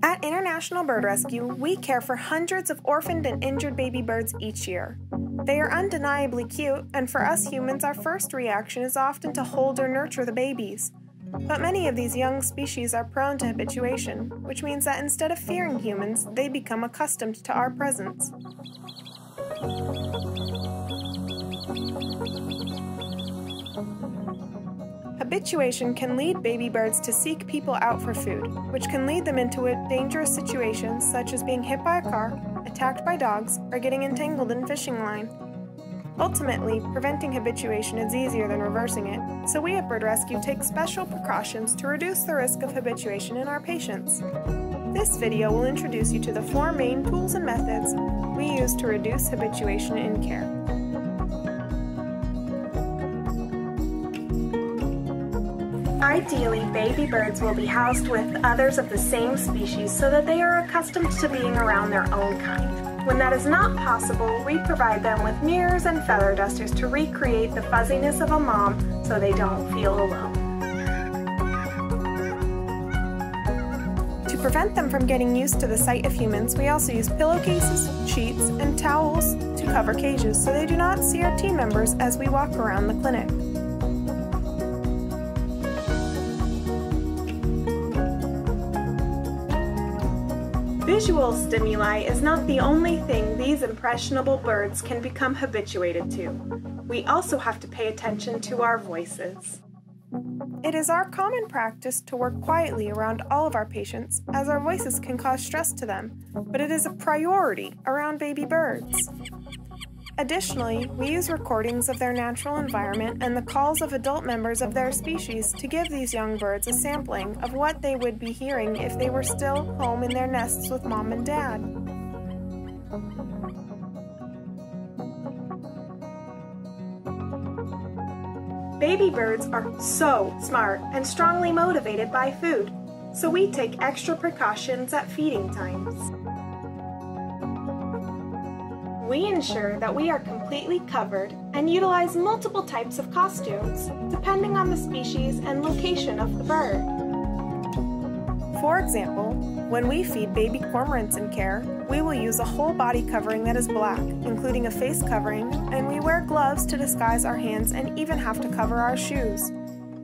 At International Bird Rescue, we care for hundreds of orphaned and injured baby birds each year. They are undeniably cute, and for us humans, our first reaction is often to hold or nurture the babies. But many of these young species are prone to habituation, which means that instead of fearing humans, they become accustomed to our presence. Habituation can lead baby birds to seek people out for food, which can lead them into dangerous situations such as being hit by a car, attacked by dogs, or getting entangled in fishing line. Ultimately, preventing habituation is easier than reversing it, so we at Bird Rescue take special precautions to reduce the risk of habituation in our patients. This video will introduce you to the 4 main tools and methods we use to reduce habituation in care. Ideally, baby birds will be housed with others of the same species so that they are accustomed to being around their own kind. When that is not possible, we provide them with mirrors and feather dusters to recreate the fuzziness of a mom so they don't feel alone. To prevent them from getting used to the sight of humans, we also use pillowcases, sheets, and towels to cover cages so they do not see our team members as we walk around the clinic. Visual stimuli is not the only thing these impressionable birds can become habituated to. We also have to pay attention to our voices. It is our common practice to work quietly around all of our patients, as our voices can cause stress to them, but it is a priority around baby birds. Additionally, we use recordings of their natural environment and the calls of adult members of their species to give these young birds a sampling of what they would be hearing if they were still home in their nests with mom and dad. Baby birds are so smart and strongly motivated by food, so we take extra precautions at feeding times. We ensure that we are completely covered and utilize multiple types of costumes, depending on the species and location of the bird. For example, when we feed baby cormorants in care, we will use a whole body covering that is black, including a face covering, and we wear gloves to disguise our hands and even have to cover our shoes.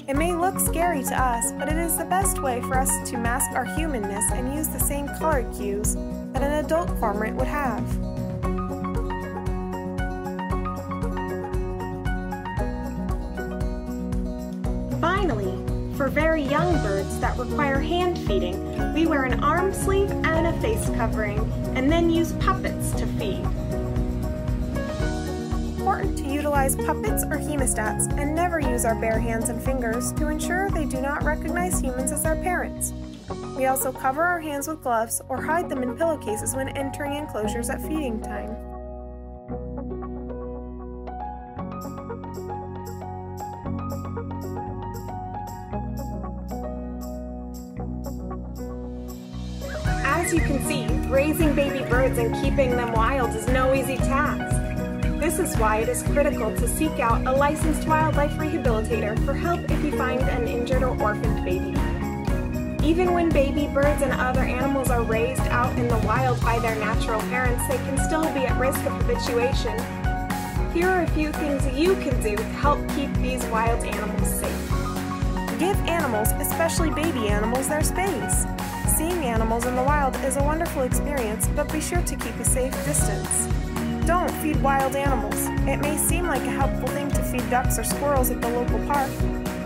It may look scary to us, but it is the best way for us to mask our humanness and use the same color cues that an adult cormorant would have. Finally, for very young birds that require hand feeding, we wear an arm sleeve and a face covering, and then use puppets to feed. It's important to utilize puppets or hemostats and never use our bare hands and fingers to ensure they do not recognize humans as their parents. We also cover our hands with gloves or hide them in pillowcases when entering enclosures at feeding time. As you can see, raising baby birds and keeping them wild is no easy task. This is why it is critical to seek out a licensed wildlife rehabilitator for help if you find an injured or orphaned baby bird. Even when baby birds and other animals are raised out in the wild by their natural parents, they can still be at risk of habituation. Here are a few things you can do to help keep these wild animals safe. Give animals, especially baby animals, their space. Seeing animals in the wild is a wonderful experience, but be sure to keep a safe distance. Don't feed wild animals. It may seem like a helpful thing to feed ducks or squirrels at the local park,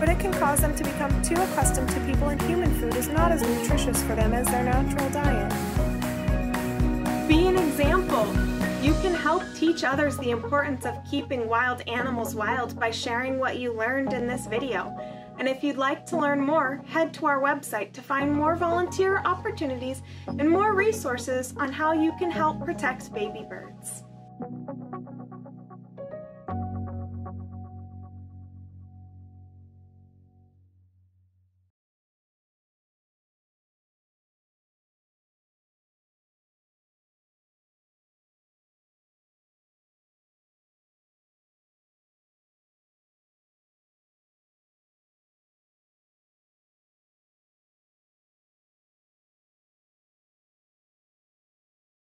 but it can cause them to become too accustomed to people, and human food is not as nutritious for them as their natural diet. Be an example. You can help teach others the importance of keeping wild animals wild by sharing what you learned in this video. And if you'd like to learn more, head to our website to find more volunteer opportunities and more resources on how you can help protect baby birds.